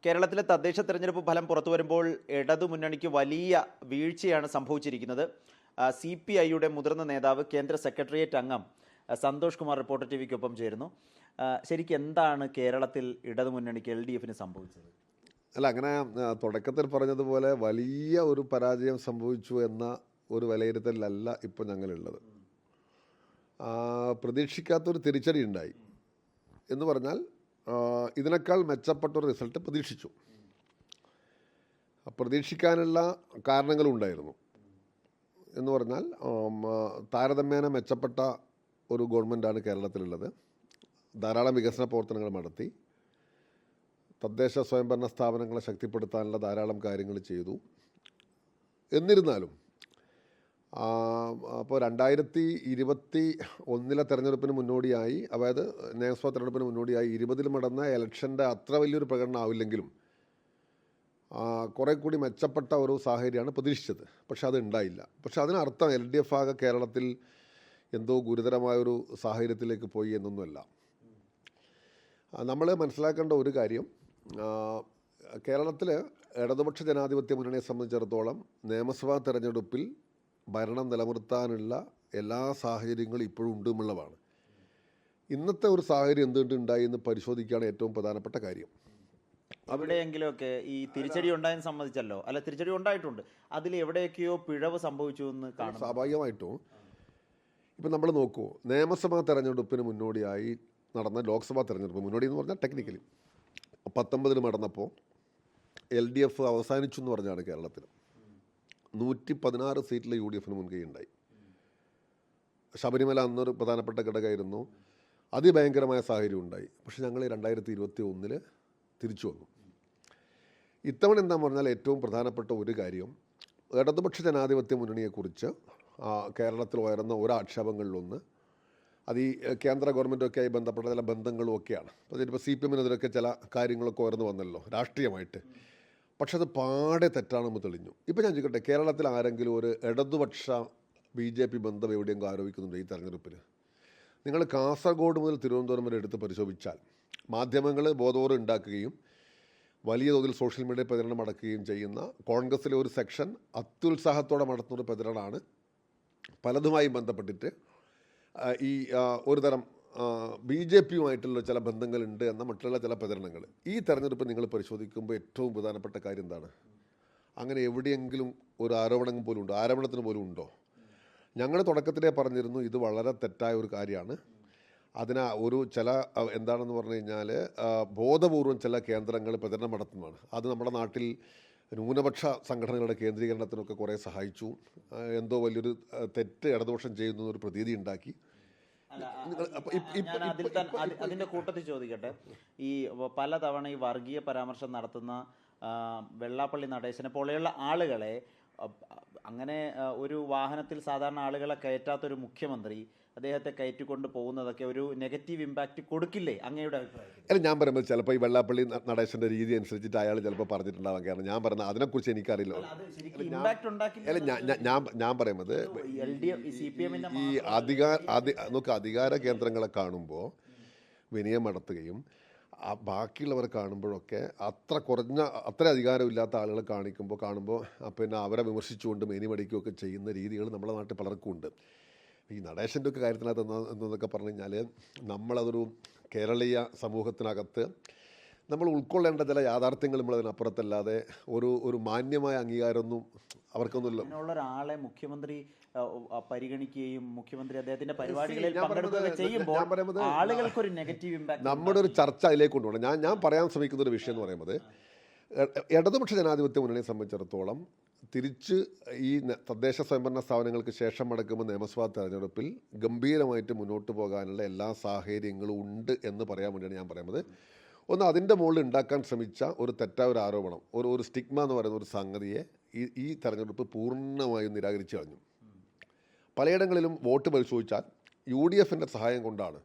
കേരളത്തിലെ തദ്ദേശ തെരഞ്ഞെടുപ്പ് ഫലം പുറത്തു വരുമ്പോൾ ഇടതുമുന്നണിക്ക് വലിയ വീഴ്ചയാണ് സംഭവിച്ചിരിക്കുന്നത്. CPIയുടെ മുതിർന്ന നേതാവ് കേന്ദ്ര സെക്രട്ടേറിയറ്റ് അംഗം സന്തോഷ് കുമാർ റിപ്പോർട്ടർ ടിവിക്കൊപ്പം ചേരുന്നു. ശരിക്കും എന്താണ് കേരളത്തിൽ ഇടതുമുന്നണിക്ക് LDFന് സംഭവിച്ചത്? അല്ല, അങ്ങനെ തുടക്കത്തിൽ പറഞ്ഞതുപോലെ വലിയ ഒരു പരാജയം സംഭവിച്ചു എന്ന ഒരു വിലയിരുത്തലല്ല ഇപ്പോൾ ഞങ്ങളുള്ളത്. പ്രതീക്ഷിക്കാത്തൊരു തിരിച്ചടി ഉണ്ടായി എന്ന് പറഞ്ഞാൽ ഇതിനേക്കാൾ മെച്ചപ്പെട്ടൊരു റിസൾട്ട് പ്രതീക്ഷിച്ചു. പ്രതീക്ഷിക്കാനുള്ള കാരണങ്ങളുണ്ടായിരുന്നു എന്ന് പറഞ്ഞാൽ താരതമ്യേന മെച്ചപ്പെട്ട ഒരു ഗവൺമെൻറ്റാണ് കേരളത്തിലുള്ളത്. ധാരാളം വികസന പ്രവർത്തനങ്ങൾ നടത്തി, തദ്ദേശ സ്വയംഭരണ സ്ഥാപനങ്ങളെ ശക്തിപ്പെടുത്താനുള്ള ധാരാളം കാര്യങ്ങൾ ചെയ്തു. എന്നിരുന്നാലും അപ്പോൾ 2021 തെരഞ്ഞെടുപ്പിന് മുന്നോടിയായി, അതായത് നിയമസഭാ തെരഞ്ഞെടുപ്പിന് മുന്നോടിയായി 20 നടന്ന ഇലക്ഷൻ്റെ അത്ര വലിയൊരു പ്രകടനം ആവില്ലെങ്കിലും കുറേ കൂടി മെച്ചപ്പെട്ട ഒരു സാഹചര്യമാണ് പ്രതീക്ഷിച്ചത്. പക്ഷെ അത് ഉണ്ടായില്ല. പക്ഷെ അതിനർത്ഥം LDF ആകെ കേരളത്തിൽ എന്തോ ഗുരുതരമായൊരു സാഹചര്യത്തിലേക്ക് പോയി എന്നൊന്നുമല്ല. നമ്മൾ മനസ്സിലാക്കേണ്ട ഒരു കാര്യം, കേരളത്തിൽ ഇടതുപക്ഷ ജനാധിപത്യ മുന്നണിയെ സംബന്ധിച്ചിടത്തോളം നിയമസഭാ തെരഞ്ഞെടുപ്പിൽ ഭരണം നിലനിർത്താനുള്ള എല്ലാ സാഹചര്യങ്ങളും ഇപ്പോഴും ഉണ്ടെന്നുള്ളതാണ്. ഇന്നത്തെ ഒരു സാഹചര്യം എന്തുകൊണ്ടുണ്ടായി എന്ന് പരിശോധിക്കുകയാണ് ഏറ്റവും പ്രധാനപ്പെട്ട കാര്യം. അവിടെയെങ്കിലുമൊക്കെ ഈ തിരിച്ചടി ഉണ്ടായെന്ന് സമ്മതിച്ചല്ലോ. അല്ല, തിരിച്ചടി ഉണ്ടായിട്ടുണ്ട്. അതിൽ എവിടെയൊക്കെയോ പിഴവ് സംഭവിച്ചു എന്ന് കാണും. സ്വാഭാവികമായിട്ടും ഇപ്പം നമ്മൾ നോക്കൂ, നിയമസഭാ തെരഞ്ഞെടുപ്പിന് മുന്നോടിയായി നടന്ന ലോക്സഭാ തെരഞ്ഞെടുപ്പ്, മുന്നോടി എന്ന് പറഞ്ഞാൽ ടെക്നിക്കലി 19 നടന്നപ്പോൾ LDF അവസാനിച്ചു എന്ന് പറഞ്ഞാണ് കേരളത്തിൽ. 116 സീറ്റിൽ UDFന് മുൻകൈ ഉണ്ടായി. ശബരിമല അന്നൊരു പ്രധാനപ്പെട്ട ഘടകമായിരുന്നു. അതിഭയങ്കരമായ സാഹചര്യം ഉണ്ടായി. പക്ഷെ ഞങ്ങൾ 2021 തിരിച്ചു വന്നു. ഇത്തവണ എന്താ പറഞ്ഞാൽ ഏറ്റവും പ്രധാനപ്പെട്ട ഒരു കാര്യം, ഇടതുപക്ഷ ജനാധിപത്യ മുന്നണിയെക്കുറിച്ച് കേരളത്തിൽ ഉയർന്ന ഒരാക്ഷേപങ്ങളിലൊന്ന് അത് ഈ കേന്ദ്ര ഗവൺമെൻറ്റൊക്കെയായി ബന്ധപ്പെട്ട ചില ബന്ധങ്ങളും ഒക്കെയാണ്. അപ്പോൾ ഇതിപ്പോൾ CPMനെതിരൊക്കെ ചില കാര്യങ്ങളൊക്കെ ഉയർന്നു വന്നല്ലോ രാഷ്ട്രീയമായിട്ട്. പക്ഷെ അത് പാടെ തെറ്റാണെന്ന് തെളിഞ്ഞു. ഇപ്പോൾ ഞാൻ ചോദിക്കട്ടെ, കേരളത്തിൽ ആരെങ്കിലും ഒരു ഇടതുപക്ഷ BJP ബന്ധം എവിടെയെങ്കിലും ആരോപിക്കുന്നുണ്ട് ഈ തെരഞ്ഞെടുപ്പിൽ? നിങ്ങൾ കാസർഗോഡ് മുതൽ തിരുവനന്തപുരം വരെ എടുത്ത് പരിശോധിച്ചാൽ മാധ്യമങ്ങൾ ബോധപൂർവ്വം ഉണ്ടാക്കുകയും വലിയ തോതിൽ സോഷ്യൽ മീഡിയ പ്രചരണം നടക്കുകയും ചെയ്യുന്ന കോൺഗ്രസ്സിലെ ഒരു സെക്ഷൻ അത്യുത്സാഹത്തോടെ നടത്തുന്നൊരു പ്രചരണമാണ് പലതുമായി ബന്ധപ്പെട്ടിട്ട് ഈ ഒരു തരം BJPയുമായിട്ടുള്ള ചില ബന്ധങ്ങളുണ്ട് എന്ന മറ്റുള്ള ചില പ്രചരണങ്ങൾ. ഈ തെരഞ്ഞെടുപ്പ് നിങ്ങൾ പരിശോധിക്കുമ്പോൾ ഏറ്റവും പ്രധാനപ്പെട്ട കാര്യം എന്താണ്? അങ്ങനെ എവിടെയെങ്കിലും ഒരു ആരോപണം പോലും ഉണ്ടോ? ആരോപണത്തിന് പോലും ഉണ്ടോ? ഞങ്ങൾ തുടക്കത്തിലേ പറഞ്ഞിരുന്നു ഇത് വളരെ തെറ്റായ ഒരു കാര്യമാണ്. ഒരു ചില എന്താണെന്ന് പറഞ്ഞു കഴിഞ്ഞാൽ ബോധപൂർവം ചില കേന്ദ്രങ്ങൾ പ്രചരണം നടത്തുന്നതാണ്. അത് നമ്മുടെ നാട്ടിൽ ന്യൂനപക്ഷ സംഘടനകളുടെ കേന്ദ്രീകരണത്തിനൊക്കെ കുറേ സഹായിച്ചു. എന്തോ വലിയൊരു തെറ്റ് ഇടതുപക്ഷം ചെയ്യുന്ന ഒരു പ്രതീതി ഉണ്ടാക്കി. അതിന്റെ കൂട്ടത്തിൽ ചോദിക്കട്ടെ, ഈ പലതവണ ഈ വർഗീയ പരാമർശം നടത്തുന്ന വെള്ളാപ്പള്ളി നടേശനെ പോലെയുള്ള ആളുകളെ, അങ്ങനെ ഒരു വാഹനത്തിൽ സാധാരണ ആളുകളെ കയറ്റാത്തൊരു മുഖ്യമന്ത്രി അദ്ദേഹത്തെ കയറ്റിക്കൊണ്ട് പോകുന്നതൊക്കെ ഒരു നെഗറ്റീവ് ഇമ്പാക്റ്റ് കൊടുക്കില്ലേ അങ്ങയുടെ അഭിപ്രായം? അല്ല, ഞാൻ പറയുമ്പോൾ ചിലപ്പോൾ ഈ വെള്ളാപ്പള്ളി നടേശൻ്റെ രീതി അനുസരിച്ചിട്ട് അയാൾ ചിലപ്പോൾ പറഞ്ഞിട്ടുണ്ടാവാൻ. കാരണം ഞാൻ പറഞ്ഞത് അതിനെക്കുറിച്ച് എനിക്കറിയില്ല. അല്ല, ഞാൻ പറയുന്നത് ഈ അധികാര കേന്ദ്രങ്ങളെ കാണുമ്പോൾ വിനയം നടത്തുകയും ബാക്കിയുള്ളവരെ കാണുമ്പോഴൊക്കെ അത്ര അധികാരമില്ലാത്ത ആളുകളെ കാണുമ്പോൾ പിന്നെ അവരെ വിമർശിച്ചുകൊണ്ട് മേനിമടിക്കുകയൊക്കെ ചെയ്യുന്ന രീതികൾ നമ്മുടെ നാട്ടിൽ പലർക്കും ഉണ്ട്. ഈ നടേശൻ്റെ ഒക്കെ കാര്യത്തിനകത്ത് എന്നൊക്കെ പറഞ്ഞു കഴിഞ്ഞാൽ നമ്മളതൊരു കേരളീയ സമൂഹത്തിനകത്ത് നമ്മൾ ഉൾക്കൊള്ളേണ്ട ചില യാഥാർത്ഥ്യങ്ങൾ നമ്മളതിനപ്പുറത്തല്ലാതെ ഒരു മാന്യമായ അംഗീകാരമൊന്നും അവർക്കൊന്നുമില്ല. അങ്ങനെയുള്ള ഒരാളെ മുഖ്യമന്ത്രി പരിഗണിക്കുകയും മുഖ്യമന്ത്രി അദ്ദേഹത്തിന്റെ പരിപാടികളിൽ പങ്കെടുക്കുകയൊക്കെ ചെയ്യുമ്പോൾ ആളുകൾക്കൊരു നെഗറ്റീവ് ഇമ്പാക്ട്. നമ്മുടെ ഒരു ചർച്ച അതിലേക്ക് കൊണ്ടുപോകണം. ഞാൻ പറയാൻ ശ്രമിക്കുന്ന ഒരു വിഷയം എന്ന് പറയുന്നത്, ഇടതുപക്ഷ ജനാധിപത്യ മുന്നണിയെ സംബന്ധിച്ചിടത്തോളം തിരിച്ച് ഈ തദ്ദേശ സ്വയംഭരണ സ്ഥാപനങ്ങൾക്ക് ശേഷം നടക്കുമ്പോൾ നിയമസഭാ തെരഞ്ഞെടുപ്പിൽ ഗംഭീരമായിട്ട് മുന്നോട്ട് പോകാനുള്ള എല്ലാ സാഹചര്യങ്ങളും ഉണ്ട് എന്ന് പറയാൻ വേണ്ടിയാണ് ഞാൻ പറയുന്നത്. ഒന്ന്, അതിൻ്റെ മുകളിൽ ഉണ്ടാക്കാൻ ശ്രമിച്ച ഒരു തെറ്റായ ഒരു ആരോപണം, ഒരു സ്റ്റിഗ്മ എന്ന് പറയുന്ന ഒരു സംഗതിയെ ഈ തെരഞ്ഞെടുപ്പ് പൂർണ്ണമായും നിരാകരിച്ചു കളഞ്ഞു. പലയിടങ്ങളിലും വോട്ട് പരിശോധിച്ചാൽ UDFൻ്റെ സഹായം കൊണ്ടാണ്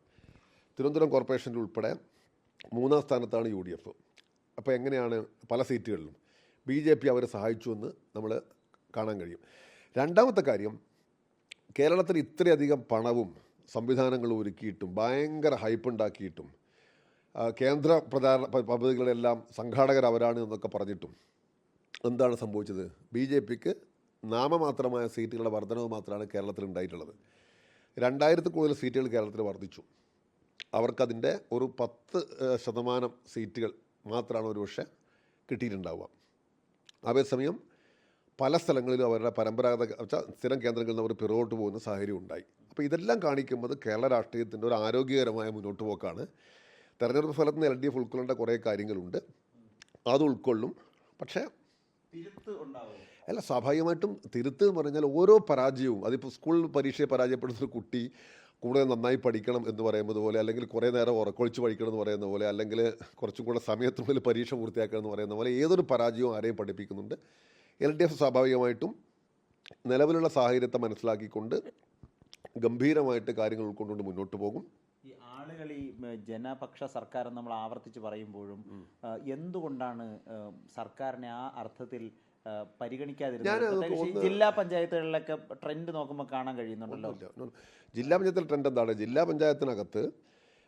തിരുവനന്തപുരം കോർപ്പറേഷനിൽ ഉൾപ്പെടെ 3-ാം സ്ഥാനത്താണ് UDF. അപ്പോൾ എങ്ങനെയാണ് പല സീറ്റുകളിലും BJP അവരെ സഹായിച്ചു എന്ന് നമ്മൾ കാണാൻ കഴിയും. രണ്ടാമത്തെ കാര്യം, കേരളത്തിൽ ഇത്രയധികം പണവും സംവിധാനങ്ങളും ഒരുക്കിയിട്ടും ഭയങ്കര ഹൈപ്പ് ഉണ്ടാക്കിയിട്ടും കേന്ദ്ര പ്രധാന പദ്ധതികളെല്ലാം സംഘാടകർ അവരാണ് എന്നൊക്കെ പറഞ്ഞിട്ടും എന്താണ് സംഭവിച്ചത്? BJPക്ക് നാമമാത്രമായ സീറ്റുകളുടെ വർധനവ് മാത്രമാണ് കേരളത്തിൽ ഉണ്ടായിട്ടുള്ളത്. 2000 കൂടുതൽ സീറ്റുകൾ കേരളത്തിൽ വർദ്ധിച്ചു. അവർക്കതിൻ്റെ ഒരു 10% സീറ്റുകൾ മാത്രമാണ് ഒരുപക്ഷെ കിട്ടിയിട്ടുണ്ടാവുക. അതേസമയം പല സ്ഥലങ്ങളിലും അവരുടെ പരമ്പരാഗത സ്ഥിരം കേന്ദ്രങ്ങളിൽ നിന്ന് അവർ പിറകോട്ട് പോകുന്ന സാഹചര്യം ഉണ്ടായി. അപ്പോൾ ഇതെല്ലാം കാണിക്കുമ്പോൾ കേരള രാഷ്ട്രീയത്തിൻ്റെ ഒരു ആരോഗ്യകരമായ മുന്നോട്ട് പോക്കാണ്. തെരഞ്ഞെടുപ്പ് ഫലത്തിൽ നിന്ന് LDF ഉൾക്കൊള്ളേണ്ട കുറേ കാര്യങ്ങളുണ്ട്, അത് ഉൾക്കൊള്ളും. പക്ഷേ അല്ല, സ്വാഭാവികമായിട്ടും തിരുത്ത് എന്ന് പറഞ്ഞാൽ ഓരോ പരാജയവും, അതിപ്പോൾ സ്കൂൾ പരീക്ഷയെ പരാജയപ്പെടുന്നൊരു കുട്ടി കൂടുതൽ നന്നായി പഠിക്കണം എന്ന് പറയുന്നത് പോലെ, അല്ലെങ്കിൽ കുറേ നേരം ഉറക്കൊഴിച്ച് പഠിക്കണം എന്ന് പറയുന്ന പോലെ, അല്ലെങ്കിൽ കുറച്ചും കൂടെ സമയത്തിനുള്ളിൽ പരീക്ഷ പൂർത്തിയാക്കണം എന്ന് പറയുന്ന പോലെ ഏതൊരു പരാജയവും ആരെയും പഠിപ്പിക്കുന്നുണ്ട്. LDF സ്വാഭാവികമായിട്ടും നിലവിലുള്ള സാഹചര്യത്തെ മനസ്സിലാക്കിക്കൊണ്ട് ഗംഭീരമായിട്ട് കാര്യങ്ങൾ ഉൾക്കൊണ്ടുകൊണ്ട് മുന്നോട്ട് പോകും. ഈ ആളുകൾ ഈ ജനപക്ഷ സർക്കാർ നമ്മൾ ആവർത്തിച്ച് പറയുമ്പോഴും എന്തുകൊണ്ടാണ് സർക്കാരിനെ ആ അർത്ഥത്തിൽ പരിഗണിക്കാതിരുന്നത്? ജില്ലാ പഞ്ചായത്തുകളിലൊക്കെ ട്രെൻഡ് നോക്കുമ്പോൾ കാണാൻ കഴിയുന്നുണ്ടല്ലോ. ജില്ലാ പഞ്ചായത്തിൽ ട്രെൻഡ് എന്താണ്? ജില്ലാ പഞ്ചായത്തിനകത്ത്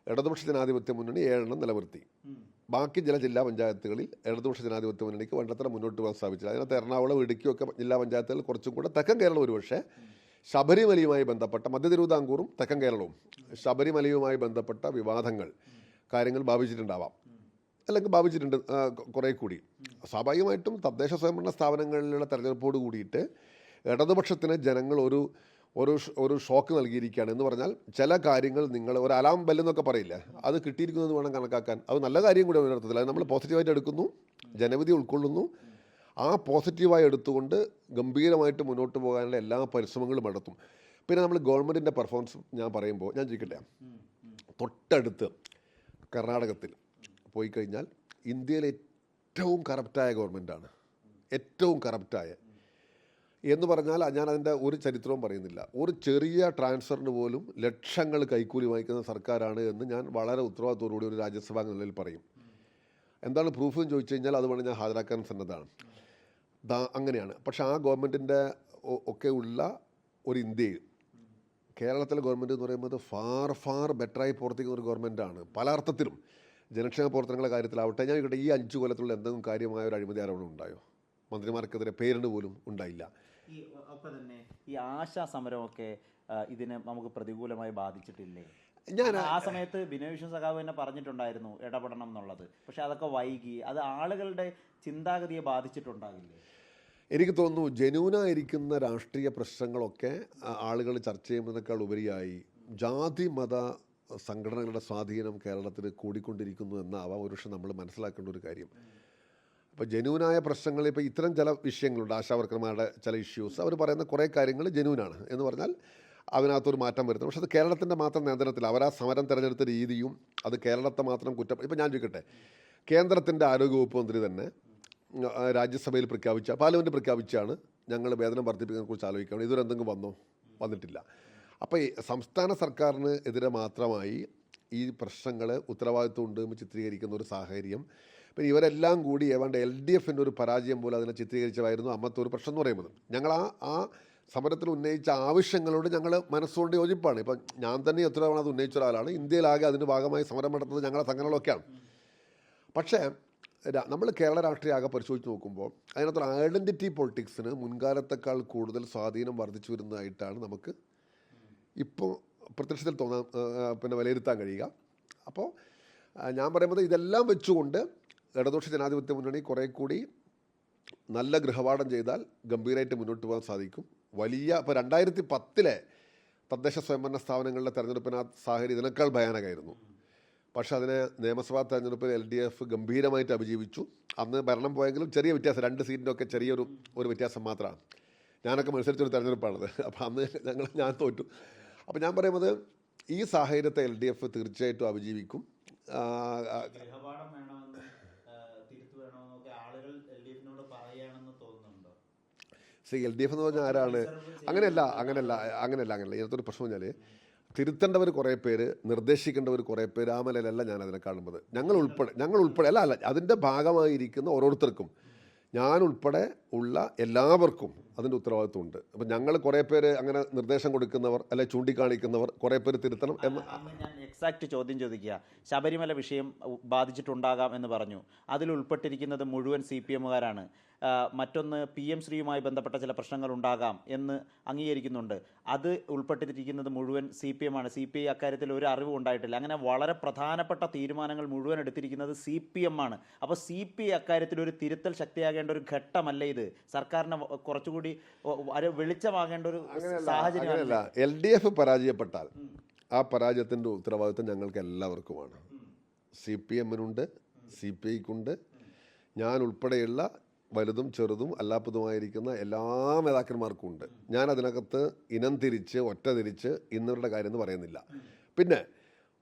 ഇടതുപക്ഷ ജനാധിപത്യ മുന്നണി 7 നിലനിർത്തി. ബാക്കി ജില്ലാ പഞ്ചായത്തുകളിൽ ഇടതുപക്ഷ ജനാധിപത്യ മുന്നണിക്ക് വേണ്ടത്ര മുന്നോട്ട് പോകാൻ സാധിച്ചില്ല. അതിനകത്ത് എറണാകുളം, ഇടുക്കിയൊക്കെ ജില്ലാ പഞ്ചായത്തുകൾ കുറച്ചും കൂടെ, തെക്കൻ കേരളം ഒരുപക്ഷെ ശബരിമലയുമായി ബന്ധപ്പെട്ട, മധ്യ തിരുവിതാംകൂറും തെക്കൻ കേരളവും ശബരിമലയുമായി ബന്ധപ്പെട്ട വിവാദങ്ങൾ, കാര്യങ്ങൾ ഭാവിച്ചിട്ടുണ്ടാവാം, അല്ലെങ്കിൽ ഭാവിച്ചിട്ടുണ്ട് കുറേ കൂടി. സ്വാഭാവികമായിട്ടും തദ്ദേശ സ്വയംഭരണ സ്ഥാപനങ്ങളിലുള്ള തെരഞ്ഞെടുപ്പോട് കൂടിയിട്ട് ഇടതുപക്ഷത്തിന് ജനങ്ങൾ ഒരു ഷോക്ക് നൽകിയിരിക്കുകയാണ്. എന്ന് പറഞ്ഞാൽ ചില കാര്യങ്ങൾ നിങ്ങൾ ഒരു അലാം ബെല്ലെന്നൊക്കെ പറയില്ലേ, അത് കിട്ടിയിരിക്കുന്നത് വേണം കണക്കാക്കാൻ. അത് നല്ല കാര്യം കൂടി ഒരർത്ഥത്തിൽ അത് നമ്മൾ പോസിറ്റീവായിട്ട് എടുക്കുന്നു, ജനവിധി ഉൾക്കൊള്ളുന്നു. ആ പോസിറ്റീവായി എടുത്തുകൊണ്ട് ഗംഭീരമായിട്ട് മുന്നോട്ട് പോകാനുള്ള എല്ലാ പരിശ്രമങ്ങളും നടത്തും. പിന്നെ നമ്മൾ ഗവൺമെൻറ്റിൻ്റെ പെർഫോമൻസ് ഞാൻ പറയുമ്പോൾ ഞാൻ ചോദിക്കട്ടെ, തൊട്ടടുത്ത് കർണാടകത്തിൽ പോയി കഴിഞ്ഞാൽ ഇന്ത്യയിലെ ഏറ്റവും കറപ്റ്റായ ഗവൺമെൻറ്റാണ്, ഏറ്റവും കറപ്റ്റായ എന്ന് പറഞ്ഞാൽ ഞാൻ അതിൻ്റെ ഒരു ചരിത്രവും പറയുന്നില്ല. ഒരു ചെറിയ ട്രാൻസ്ഫറിന് പോലും ലക്ഷങ്ങൾ കൈക്കൂലി വാങ്ങിക്കുന്ന സർക്കാരാണ് എന്ന് ഞാൻ വളരെ ഉത്തരവാദിത്തോടുകൂടി ഒരു രാജ്യസഭാ നിലയിൽ പറയും. എന്താണ് പ്രൂഫ് എന്ന് ചോദിച്ചു കഴിഞ്ഞാൽ അത് വേണം ഞാൻ ഹാജരാക്കാൻ സന്നദ്ധമാണ്. അങ്ങനെയാണ്. പക്ഷേ ആ ഗവൺമെൻറ്റിൻ്റെ ഒക്കെ ഉള്ള ഒരു ഇന്ത്യയിൽ കേരളത്തിലെ ഗവൺമെൻറ് എന്ന് പറയുന്നത് ഫാർ ബെറ്ററായി പ്രവർത്തിക്കുന്ന ഒരു ഗവൺമെൻറ്റാണ് പല അർത്ഥത്തിലും. ജനക്ഷേമ പ്രവർത്തനങ്ങളുടെ കാര്യത്തിലാവട്ടെ, ഞാൻ ഇവിടെ ഈ 5 കൊല്ലത്തിലുള്ള എന്തെങ്കിലും കാര്യമായ ഒരു അഴിമതി ആരോപണം ഉണ്ടായോ? മന്ത്രിമാർക്കെതിരെ പേരിന് പോലും ഉണ്ടായില്ല. ഒപ്പം തന്നെ ഈ ആശാ സമരമൊക്കെ ഇതിനെ നമുക്ക് പ്രതികൂലമായി ബാധിച്ചിട്ടില്ലേ? ഞാൻ ആ സമയത്ത് ബിനോയ് വിശ്വം സഖാവ് തന്നെ പറഞ്ഞിട്ടുണ്ടായിരുന്നു ഇടപെടണം എന്നുള്ളത്. പക്ഷെ അതൊക്കെ വൈകി, അത് ആളുകളുടെ ചിന്താഗതിയെ ബാധിച്ചിട്ടുണ്ടാകില്ലേ? എനിക്ക് തോന്നുന്നു ജനുവിനായിരിക്കുന്ന രാഷ്ട്രീയ പ്രശ്നങ്ങളൊക്കെ ആളുകൾ ചർച്ച ചെയ്യുന്നതിനേക്കാൾ ഉപരിയായി ജാതി മത സംഘടനകളുടെ സ്വാധീനം കേരളത്തിൽ കൂടിക്കൊണ്ടിരിക്കുന്നു എന്നാവാം ഒരുപക്ഷെ നമ്മൾ മനസ്സിലാക്കേണ്ട ഒരു കാര്യം. അപ്പോൾ ജനുവിനായ പ്രശ്നങ്ങൾ, ഇപ്പോൾ ഇത്തരം ചില വിഷയങ്ങളുണ്ട്, ആശാവർക്കർമാരുടെ ചില ഇഷ്യൂസ്, അവർ പറയുന്ന കുറേ കാര്യങ്ങൾ ജനുവിനാണ് എന്ന് പറഞ്ഞാൽ അതിനകത്തൊരു മാറ്റം വരുന്നത്. പക്ഷേ അത് കേരളത്തിൻ്റെ മാത്രം നിയന്ത്രണത്തിൽ അവർ ആ സമരം തിരഞ്ഞെടുത്ത രീതിയും അത് കേരളത്തെ മാത്രം കുറ്റം. ഇപ്പോൾ ഞാൻ ചോദിക്കട്ടെ, കേന്ദ്രത്തിൻ്റെ ആരോഗ്യവകുപ്പ് മന്ത്രി തന്നെ രാജ്യസഭയിൽ പാർലമെൻറ്റ് പ്രഖ്യാപിച്ചാണ് ഞങ്ങൾ വേതനം വർദ്ധിപ്പിക്കുന്നതിനെക്കുറിച്ച് ആലോചിക്കണം. ഇതുവരെ എന്തെങ്കിലും വന്നിട്ടില്ല. അപ്പോൾ ഈ സംസ്ഥാന സർക്കാരിന് എതിരെ മാത്രമായി ഈ പ്രശ്നങ്ങൾ ഉത്തരവാദിത്വം ഉണ്ട് എന്ന് ചിത്രീകരിക്കുന്ന ഒരു സാഹചര്യം. പിന്നെ ഇവരെല്ലാം കൂടി ഏതാണ്ട് LDFൻ്റെ ഒരു പരാജയം പോലെ അതിനെ ചിത്രീകരിച്ചതായിരുന്നു അന്നത്തെ ഒരു പ്രശ്നം എന്ന് പറയുന്നത്. ഞങ്ങൾ ആ സമരത്തിൽ ഉന്നയിച്ച ആവശ്യങ്ങളോട് ഞങ്ങൾ മനസ്സുകൊണ്ട് യോജിപ്പാണ്. ഇപ്പം ഞാൻ തന്നെ എത്ര തവണ അത് ഉന്നയിച്ച ഒരാളാണ്. ഇന്ത്യയിലാകെ അതിൻ്റെ ഭാഗമായി സമരം നടത്തുന്നത് ഞങ്ങളുടെ സംഘടനകളൊക്കെയാണ്. പക്ഷേ നമ്മൾ കേരള രാഷ്ട്രീയം ആകെ പരിശോധിച്ച് നോക്കുമ്പോൾ അതിനകത്തൊരു ഐഡൻറ്റിറ്റി പൊളിറ്റിക്സിന് മുൻകാലത്തേക്കാൾ കൂടുതൽ സ്വാധീനം വർദ്ധിച്ചു വരുന്നതായിട്ടാണ് നമുക്ക് ഇപ്പോൾ പ്രത്യക്ഷത്തിൽ വിലയിരുത്താൻ കഴിയുക. അപ്പോൾ ഞാൻ പറയുന്നത് ഇതെല്ലാം വെച്ചുകൊണ്ട് ഇടതുപക്ഷ ജനാധിപത്യ മുന്നണി കുറേ കൂടി നല്ല ഗൃഹപാഠം ചെയ്താൽ ഗംഭീരമായിട്ട് മുന്നോട്ട് പോകാൻ സാധിക്കും. ഇപ്പോൾ 2010 തദ്ദേശ സ്വയംഭരണ സ്ഥാപനങ്ങളുടെ തെരഞ്ഞെടുപ്പിന് ആ സാഹചര്യം ഇതിനേക്കാൾ ഭയാനകമായിരുന്നു. പക്ഷേ അതിനെ നിയമസഭാ തെരഞ്ഞെടുപ്പിൽ LDF ഗംഭീരമായിട്ട് അഭിജീവിച്ചു. അന്ന് ഭരണം പോയെങ്കിലും ചെറിയ വ്യത്യാസം, 2 സീറ്റിൻ്റെ ഒക്കെ ചെറിയൊരു വ്യത്യാസം മാത്രമാണ്. ഞാനൊക്കെ മത്സരിച്ചൊരു തെരഞ്ഞെടുപ്പാണത്. അപ്പോൾ അന്ന് ഞാൻ തോറ്റു. അപ്പോൾ ഞാൻ പറയുന്നത് ഈ സാഹചര്യത്തെ LDF തീർച്ചയായിട്ടും അഭിജീവിക്കും. LDF എന്ന് പറഞ്ഞാൽ ആരാണ്? അങ്ങനെയല്ല. ഇതിനകത്തൊരു പ്രശ്നം പറഞ്ഞാൽ തിരുത്തേണ്ടവർ കുറേ പേര്, നിർദ്ദേശിക്കേണ്ടവർ കുറേ പേര്, ആ നിലയിലല്ല ഞാനതിനെ കാണുന്നത്. ഞങ്ങൾ ഉൾപ്പെടെ അല്ല അതിൻ്റെ ഭാഗമായിരിക്കുന്ന ഓരോരുത്തർക്കും ഞാൻ ഉൾപ്പെടെ ഉള്ള എല്ലാവർക്കും അതിൻ്റെ ഉത്തരവാദിത്വമുണ്ട്. അപ്പം ഞങ്ങൾ കുറേ പേര് അങ്ങനെ നിർദ്ദേശം കൊടുക്കുന്നവർ അല്ലെ ചൂണ്ടിക്കാണിക്കുന്നവർ കുറേ പേര് തിരുത്തണം എന്ന്. അന്ന് ഞാൻ എക്സാക്ട് ചോദ്യം ചോദിക്കുക, ശബരിമല വിഷയം ബാധിച്ചിട്ടുണ്ടാകാം എന്ന് പറഞ്ഞു. അതിൽ ഉൾപ്പെട്ടിരിക്കുന്നത് മുഴുവൻ CPM-കാരാണ്. മറ്റൊന്ന് PM ശ്രീയുമായി ബന്ധപ്പെട്ട ചില പ്രശ്നങ്ങൾ ഉണ്ടാകാം എന്ന് അംഗീകരിക്കുന്നുണ്ട്. അത് ഉൾപ്പെട്ടിരിക്കുന്നത് മുഴുവൻ CPM-ആണ്. CPI അക്കാര്യത്തിൽ ഒരു അറിവും ഉണ്ടായിട്ടില്ല. അങ്ങനെ വളരെ പ്രധാനപ്പെട്ട തീരുമാനങ്ങൾ മുഴുവൻ എടുത്തിരിക്കുന്നത് CPM-ആണ്. അപ്പോൾ CPI അക്കാര്യത്തിൽ ഒരു തിരുത്തൽ ശക്തിയാകേണ്ട ഒരു ഘട്ടമല്ല ഇത്. സർക്കാരിന് കുറച്ചുകൂടി വെളിച്ചമാകേണ്ട ഒരു സാഹചര്യം. LDF പരാജയപ്പെട്ടാൽ ആ പരാജയത്തിൻ്റെ ഉത്തരവാദിത്വം ഞങ്ങൾക്ക് എല്ലാവർക്കുമാണ്. CPM-നുണ്ട്, CPI-ക്കുണ്ട്, ഞാൻ ഉൾപ്പെടെയുള്ള വലുതും ചെറുതും അല്ലാത്തതുമായിരിക്കുന്ന എല്ലാ നേതാക്കന്മാർക്കും ഉണ്ട്. ഞാൻ അതിനകത്ത് ഇനം തിരിച്ച് ഒറ്റ തിരിച്ച് ഇന്നവരുടെ കാര്യം എന്ന് പറയുന്നില്ല. പിന്നെ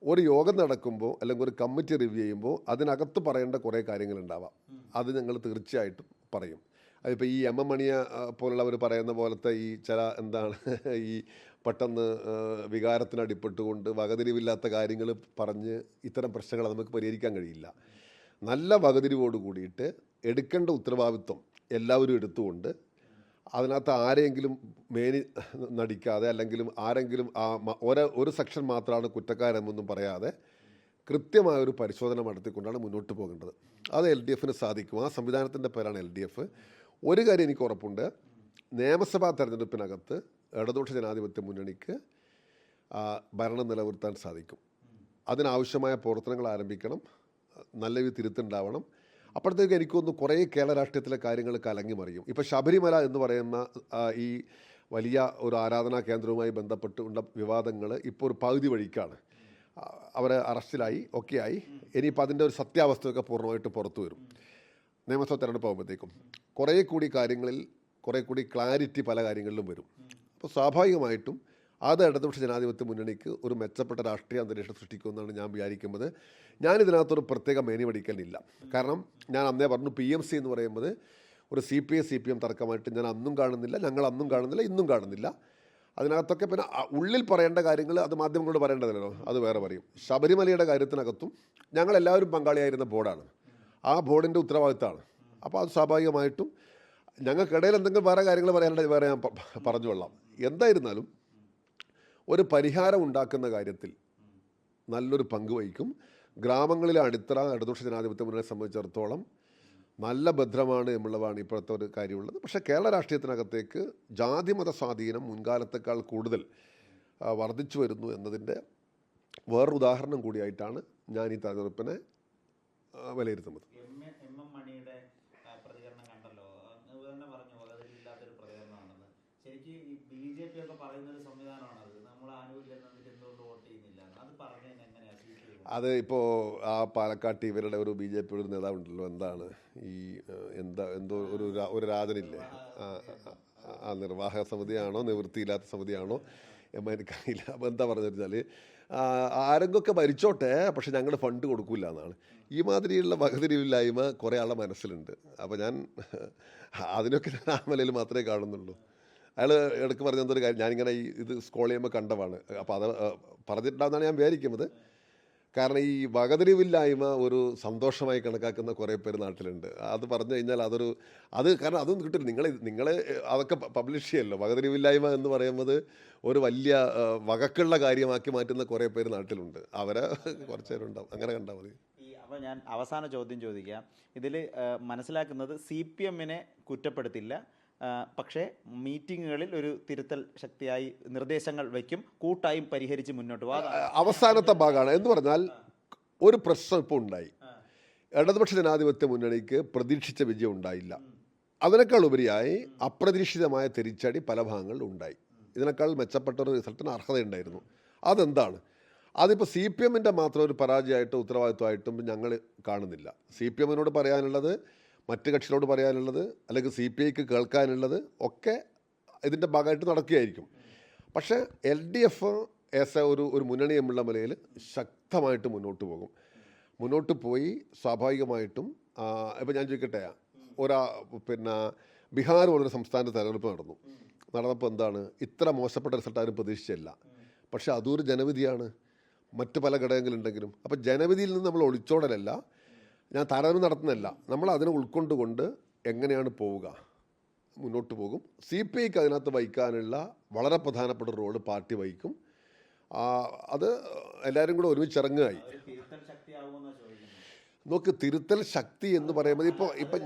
ഒരു യോഗം നടക്കുമ്പോൾ അല്ലെങ്കിൽ ഒരു കമ്മിറ്റി റിവ്യൂ ചെയ്യുമ്പോൾ അതിനകത്ത് പറയേണ്ട കുറേ കാര്യങ്ങളുണ്ടാവാം. അത് ഞങ്ങൾ തീർച്ചയായിട്ടും പറയും. അതിപ്പോൾ ഈ MM മണിയെ പോലുള്ളവർ പറയുന്ന പോലത്തെ ഈ ചില ഈ പെട്ടെന്ന് വികാരത്തിനടിപ്പെട്ടുകൊണ്ട് വകതിരിവില്ലാത്ത കാര്യങ്ങൾ പറഞ്ഞ് ഇത്തരം പ്രശ്നങ്ങൾ നമുക്ക് പരിഹരിക്കാൻ കഴിയില്ല. നല്ല വകതിരിവോട് കൂടിയിട്ട് എടുക്കേണ്ട ഉത്തരവാദിത്വം എല്ലാവരും എടുത്തുകൊണ്ട് അതിനകത്ത് ആരെങ്കിലും നടിക്കാതെ അല്ലെങ്കിൽ ആരെങ്കിലും ഒരു സെക്ഷൻ മാത്രമാണ് കുറ്റക്കാരെന്നൊന്നും പറയാതെ കൃത്യമായൊരു പരിശോധന നടത്തിക്കൊണ്ടാണ് മുന്നോട്ട് പോകേണ്ടത്. അത് LDF-ന് സാധിക്കും. ആ സംവിധാനത്തിൻ്റെ പേരാണ് LDF. ഒരു കാര്യം എനിക്ക് ഉറപ്പുണ്ട്, നിയമസഭാ തെരഞ്ഞെടുപ്പിനകത്ത് ഇടതുപക്ഷ ജനാധിപത്യ മുന്നണിക്ക് ഭരണം നിലനിർത്താൻ സാധിക്കും. അതിനാവശ്യമായ പ്രവർത്തനങ്ങൾ ആരംഭിക്കണം, നല്ല തിരുത്തുണ്ടാവണം. അപ്പോഴത്തേക്ക് എനിക്കൊന്ന് കുറേ കേരള രാഷ്ട്രീയത്തിലെ കാര്യങ്ങൾ കലങ്ങി മറിയും. ഇപ്പോൾ ശബരിമല എന്ന് പറയുന്ന ഈ വലിയ ഒരു ആരാധനാ കേന്ദ്രവുമായി ബന്ധപ്പെട്ടുള്ള വിവാദങ്ങൾ ഇപ്പോൾ ഒരു പകുതി വഴിക്കാണ്. അവർ അറസ്റ്റിലായി, ഒക്കെയായി. ഇനിയിപ്പോൾ അതിൻ്റെ ഒരു സത്യാവസ്ഥയൊക്കെ പൂർണ്ണമായിട്ട് പുറത്തു വരും. നിയമസഭ തെരഞ്ഞെടുപ്പ് ആകുമ്പോഴത്തേക്കും കുറേ കൂടി കാര്യങ്ങളിൽ കുറേ കൂടി ക്ലാരിറ്റി പല കാര്യങ്ങളിലും വരും. അപ്പോൾ സ്വാഭാവികമായിട്ടും അത് ഇടതുപക്ഷ ജനാധിപത്യ മുന്നണിക്ക് ഒരു മെച്ചപ്പെട്ട രാഷ്ട്രീയ അന്തരീക്ഷം സൃഷ്ടിക്കുമെന്നാണ് ഞാൻ വിചാരിക്കുന്നത്. ഞാനിതിനകത്തൊരു പ്രത്യേക മേനി പഠിക്കലില്ല. കാരണം ഞാൻ അന്നേ പറഞ്ഞു, PMC എന്ന് പറയുന്നത് ഒരു CPI-CPM തർക്കമായിട്ട് ഞാൻ അന്നും കാണുന്നില്ല, ഞങ്ങൾ അന്നും കാണുന്നില്ല, ഇന്നും കാണുന്നില്ല. അതിനകത്തൊക്കെ പിന്നെ ഉള്ളിൽ പറയേണ്ട കാര്യങ്ങൾ അത് മാധ്യമങ്ങളോട് പറയേണ്ടതല്ലോ, അത് വേറെ പറയും. ശബരിമലയുടെ കാര്യത്തിനകത്തും ഞങ്ങളെല്ലാവരും പങ്കാളിയായിരുന്ന ബോർഡാണ്. ആ ബോർഡിൻ്റെ ഉത്തരവാദിത്തമാണ്. അപ്പോൾ അത് സ്വാഭാവികമായിട്ടും ഞങ്ങൾക്കിടയിൽ എന്തെങ്കിലും വേറെ കാര്യങ്ങൾ പറയാനുണ്ടെങ്കിൽ വേറെ ഞാൻ പറഞ്ഞുകൊള്ളാം. എന്തായിരുന്നാലും ഒരു പരിഹാരം ഉണ്ടാക്കുന്ന കാര്യത്തിൽ നല്ലൊരു പങ്ക് വഹിക്കും. ഗ്രാമങ്ങളിലെ അടിത്തറ ഇടതുപക്ഷ ജനാധിപത്യ മുന്നണിയെ സംബന്ധിച്ചിടത്തോളം നല്ല ഭദ്രമാണ് എന്നുള്ളതാണ് ഇപ്പോഴത്തെ ഒരു കാര്യമുള്ളത്. പക്ഷേ കേരള രാഷ്ട്രീയത്തിനകത്തേക്ക് ജാതിമത സ്വാധീനം മുൻകാലത്തേക്കാൾ കൂടുതൽ വർദ്ധിച്ചു വരുന്നു എന്നതിൻ്റെ വേറൊരു ഉദാഹരണം കൂടിയായിട്ടാണ് ഞാൻ ഈ തെരഞ്ഞെടുപ്പിനെ വിലയിരുത്തുന്നത്. അത് ഇപ്പോൾ ആ പാലക്കാട്ട് ഇവരുടെ ഒരു BJP ഒരു നേതാവുണ്ടല്ലോ, എന്താണ് ഈ എന്തോ ഒരു രാജനില്ലേ, ആ നിർവാഹക സമിതിയാണോ നിവൃത്തിയില്ലാത്ത സമിതിയാണോ എനിക്കറിയില്ല. അപ്പോൾ എന്താ പറഞ്ഞു വെച്ചാൽ ആരെങ്കിലൊക്കെ ഭരിച്ചോട്ടെ, പക്ഷെ ഞങ്ങൾ ഫണ്ട് കൊടുക്കില്ല എന്നാണ്. ഈ മാതിരിയുള്ള വകതിരിവില്ലായ്മ കുറേ ആളുടെ മനസ്സിലുണ്ട്. അപ്പോൾ ഞാൻ അതിനൊക്കെ ഞാൻ ആ നിലയിൽ മാത്രമേ കാണുന്നുള്ളൂ. അയാൾ ഇടയ്ക്ക് പറഞ്ഞെന്തൊരു കാര്യം ഞാനിങ്ങനെ ഇത് സ്ക്രോൾ ചെയ്യുമ്പോൾ കണ്ടതാണ്. അപ്പോൾ അത് പറഞ്ഞിട്ടുണ്ടാവുന്നതാണ് ഞാൻ വിചാരിക്കുന്നത്. കാരണം ഈ വകതിരിവില്ലായ്മ ഒരു സന്തോഷമായി കണക്കാക്കുന്ന കുറേ പേര് നാട്ടിലുണ്ട്. അത് പറഞ്ഞു കഴിഞ്ഞാൽ കാരണം അതൊന്നും കിട്ടില്ല. നിങ്ങളെ അതൊക്കെ പബ്ലിഷ് ചെയ്യല്ലോ. വകതിരിവില്ലായ്മ എന്ന് പറയുന്നത് ഒരു വലിയ വകക്കുള്ള കാര്യമാക്കി മാറ്റുന്ന കുറേ പേര് നാട്ടിലുണ്ട്. അവരെ കുറച്ച് പേരുണ്ടാവും. അങ്ങനെ കണ്ടാൽ മതി. അപ്പോൾ ഞാൻ അവസാന ചോദ്യം ചോദിക്കാം. ഇതിൽ മനസ്സിലാക്കുന്നത് CPM-നെ കുറ്റപ്പെടുത്തില്ല, പക്ഷേ മീറ്റിങ്ങുകളിൽ ഒരു തിരുത്തൽ ശക്തിയായി നിർദ്ദേശങ്ങൾ വയ്ക്കും, കൂട്ടായും പരിഹരിച്ച് മുന്നോട്ട് പോകാം. അവസാനത്തെ ഭാഗമാണ് എന്ന് പറഞ്ഞാൽ ഒരു പ്രശ്നം ഇപ്പോൾ ഉണ്ടായി. ഇടതുപക്ഷ ജനാധിപത്യ മുന്നണിക്ക് പ്രതീക്ഷിച്ച വിജയം ഉണ്ടായില്ല. അതിനേക്കാൾ ഉപരിയായി അപ്രതീക്ഷിതമായ തിരിച്ചടി പല ഭാഗങ്ങളിലും ഉണ്ടായി. ഇതിനേക്കാൾ മെച്ചപ്പെട്ട ഒരു റിസൾട്ടിന് അർഹതയുണ്ടായിരുന്നു. അതെന്താണ്? അതിപ്പോൾ CPM-ൻ്റെ മാത്രം ഒരു പരാജയമായിട്ട് ഉത്തരവാദിത്വമായിട്ടും ഞങ്ങൾ കാണുന്നില്ല. CPM-നോട് പറയാനുള്ളത്, മറ്റ് കക്ഷികളോട് പറയാനുള്ളത്, അല്ലെങ്കിൽ CPI-ക്ക് കേൾക്കാനുള്ളത് ഒക്കെ ഇതിൻ്റെ ഭാഗമായിട്ട് നടക്കുകയായിരിക്കും. പക്ഷേ LDF ഒരു മുന്നണി എന്നുള്ള നിലയിൽ ശക്തമായിട്ട് മുന്നോട്ട് പോകും. മുന്നോട്ട് പോയി സ്വാഭാവികമായിട്ടും ഇപ്പോൾ ഞാൻ ചോദിക്കട്ടെ, ബീഹാർ പോലൊരു സംസ്ഥാനത്ത് തെരഞ്ഞെടുപ്പ് നടന്നപ്പോൾ എന്താണ് ഇത്ര മോശപ്പെട്ട റിസൾട്ട് ആരും പ്രതീക്ഷിച്ചില്ല. പക്ഷേ അതൊരു ജനവിധിയാണ്, മറ്റ് പല ഘടകങ്ങളുണ്ടെങ്കിലും. അപ്പോൾ ജനവിധിയിൽ നിന്ന് നമ്മൾ ഒളിച്ചോടലല്ല, ഞാൻ താരതമ്യം നടത്തുന്നതല്ല, നമ്മൾ അതിനെ ഉൾക്കൊണ്ടുകൊണ്ട് എങ്ങനെയാണ് പോവുക, മുന്നോട്ട് പോകും. CPIക്ക് അതിനകത്ത് വഹിക്കാനുള്ള വളരെ പ്രധാനപ്പെട്ട റോള് പാർട്ടി വഹിക്കും. അത് എല്ലാവരും കൂടെ ഒരുമിച്ചിറങ്ങുകയായി. നോക്ക്, തിരുത്തൽ ശക്തി എന്ന് പറയുന്നത് ഇപ്പോൾ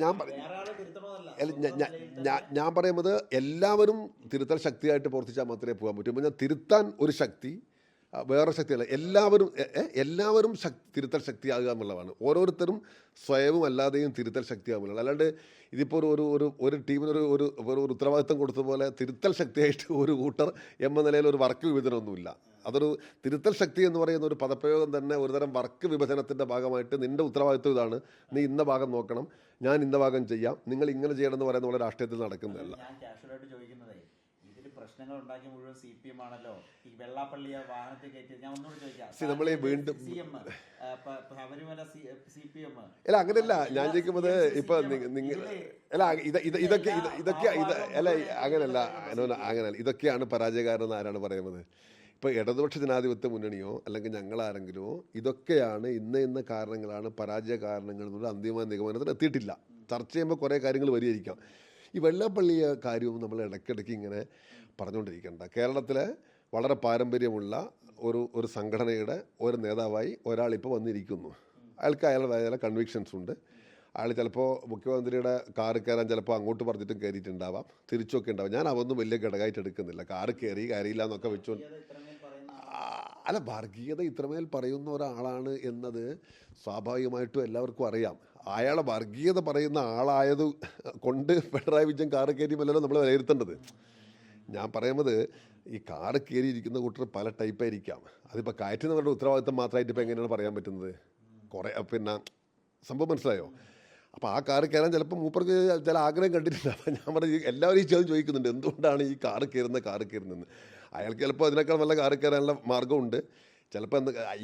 ഞാൻ പറയുന്നത് എല്ലാവരും തിരുത്തൽ ശക്തിയായിട്ട് പ്രവർത്തിച്ചാൽ മാത്രമേ പോകാൻ പറ്റൂ. ഞാൻ തിരുത്താൻ ഒരു ശക്തി, വേറെ ശക്തിയല്ല, എല്ലാവരും തിരുത്തൽ ശക്തിയാകുക എന്നുള്ളതാണ്. ഓരോരുത്തരും സ്വയവും അല്ലാതെയും തിരുത്തൽ ശക്തിയാകുന്നില്ല. അല്ലാണ്ട് ഇതിപ്പോൾ ഒരു ടീമിനൊരു ഒരു ഉത്തരവാദിത്തം കൊടുത്തതുപോലെ തിരുത്തൽ ശക്തിയായിട്ട് ഒരു കൂട്ടർ എന്ന നിലയിൽ ഒരു വർക്ക് വിഭജനമൊന്നുമില്ല. അതൊരു തിരുത്തൽ ശക്തി എന്ന് പറയുന്ന ഒരു പദപ്രയോഗം തന്നെ ഒരുതരം വർക്ക് വിഭജനത്തിൻ്റെ ഭാഗമായിട്ട് നിൻ്റെ ഉത്തരവാദിത്വം ഇതാണ്, നീ ഇന്ന ഭാഗം നോക്കണം, ഞാൻ ഇന്ന ഭാഗം ചെയ്യാം, നിങ്ങൾ ഇങ്ങനെ ചെയ്യണം എന്ന് പറയുന്ന പോലെ രാഷ്ട്രീയത്തിൽ നടക്കുന്നതല്ല. പ്രശ്നങ്ങൾ ഉണ്ടാക്കി മുഴുവൻ CPM ആണല്ലോ. ഈ വെള്ളാപ്പള്ളിയെ വാഹനത്തിൽ കയറ്റി ഞാൻ ഒന്നുകൂടി ചോദിക്കാം, നമ്മൾ വീണ്ടും ശബരിമല CPM അല്ല അങ്ങനെയല്ല ഞാൻ ചോദിക്കുന്നത്. ഇപ്പൊ നിങ്ങൾ അല്ല ഇതൊക്കെ അല്ല അങ്ങനെയല്ല, ഇതൊക്കെയാണ് പരാജയക്കാരെന്ന് ആരാണ് പറയുന്നത്? ഇപ്പോൾ ഇടതുപക്ഷ ജനാധിപത്യ മുന്നണിയോ അല്ലെങ്കിൽ ഞങ്ങളാരെങ്കിലോ ഇതൊക്കെയാണ് ഇന്ന കാരണങ്ങളാണ് പരാജയ കാരണങ്ങൾ എന്നുള്ള അന്തിമ നിഗമനത്തിൽ എത്തിയിട്ടില്ല. ചർച്ച ചെയ്യുമ്പോൾ കുറേ കാര്യങ്ങൾ വരികയായിരിക്കാം. ഈ വെള്ളാപ്പള്ളിയ കാര്യവും നമ്മൾ ഇടയ്ക്കിടയ്ക്ക് ഇങ്ങനെ പറഞ്ഞുകൊണ്ടിരിക്കേണ്ട. കേരളത്തിലെ വളരെ പാരമ്പര്യമുള്ള ഒരു സംഘടനയുടെ ഒരു നേതാവായി ഒരാളിപ്പോൾ വന്നിരിക്കുന്നു. അയാൾക്ക് അയാളുടെ കൺവിക്ഷൻസ് ഉണ്ട്. അയാൾ ചിലപ്പോൾ മുഖ്യമന്ത്രിയുടെ കാറ് കയറാൻ ചിലപ്പോൾ അങ്ങോട്ട് പറഞ്ഞിട്ടും കയറിയിട്ടുണ്ടാവാം, തിരിച്ചൊക്കെ ഉണ്ടാവാം. ഞാൻ അതൊന്നും വലിയ ഘടകമായിട്ട് എടുക്കുന്നില്ല. കാറ് കയറിയില്ല എന്നൊക്കെ വെച്ചുകൊണ്ട് അല്ല, വർഗീയത ഇത്രമേൽ പറയുന്ന ഒരാളാണ് എന്നത് സ്വാഭാവികമായിട്ടും എല്ലാവർക്കും അറിയാം. അയാളെ വർഗീയത പറയുന്ന ആളായത് കൊണ്ട് പിണറായി വിജയൻ കാറ് കയറിയുമല്ലോ നമ്മൾ വിലയിരുത്തേണ്ടത്. ഞാൻ പറയുന്നത് ഈ കാറ് കയറിയിരിക്കുന്ന കൂട്ടർ പല ടൈപ്പായിരിക്കാം. അതിപ്പോൾ കയറ്റുന്നവരുടെ ഉത്തരവാദിത്തം മാത്രമായിട്ട് ഇപ്പോൾ എങ്ങനെയാണ് പറയാൻ പറ്റുന്നത്? കുറേ സംഭവം മനസ്സിലായോ? അപ്പോൾ ആ കാറ് കയറാൻ ചിലപ്പോൾ മൂപ്പർക്ക് ചില ആഗ്രഹം കണ്ടിട്ടില്ല. അപ്പോൾ ഞാൻ പറഞ്ഞ എല്ലാവരും ഈ ചോദിക്കുന്നുണ്ട് എന്തുകൊണ്ടാണ് ഈ കാറ് കയറുന്നതെന്ന്. അയാൾക്ക് ചിലപ്പോൾ അതിനേക്കാൾ നല്ല കാറ് കയറാനുള്ള മാർഗ്ഗമുണ്ട്. ചിലപ്പോൾ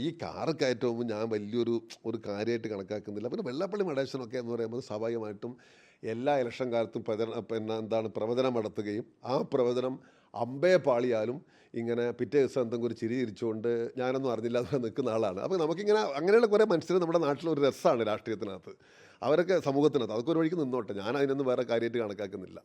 ഈ കാറ് കയറ്റവും ഞാൻ വലിയൊരു കാര്യമായിട്ട് കണക്കാക്കുന്നില്ല. പിന്നെ വെള്ളാപ്പള്ളി നടേശനൊക്കെ എന്ന് പറയുമ്പോൾ സ്വാഭാവികമായിട്ടും എല്ലാ ഇലക്ഷൻ കാലത്തും പ്രവചനം നടത്തുകയും ആ പ്രവചനം അമ്പേ പാളിയാലും ഇങ്ങനെ പിറ്റേ ദിവസം എന്തെങ്കിലും ഒരു ചിരി തിരിച്ചുകൊണ്ട് ഞാനൊന്നും അറിഞ്ഞില്ല എന്ന് നിൽക്കുന്ന ആളാണ്. അപ്പോൾ നമുക്കിങ്ങനെ അങ്ങനെയുള്ള കുറേ മനുഷ്യർ നമ്മുടെ നാട്ടിലൊരു രസമാണ് രാഷ്ട്രീയത്തിനകത്ത്, അവരൊക്കെ സമൂഹത്തിനകത്ത്. അതൊക്കെ ഒരു വഴിക്ക് നിന്നോട്ടെ, ഞാൻ അതിനൊന്നും വേറെ കാര്യമായിട്ട് കണക്കാക്കുന്നില്ല.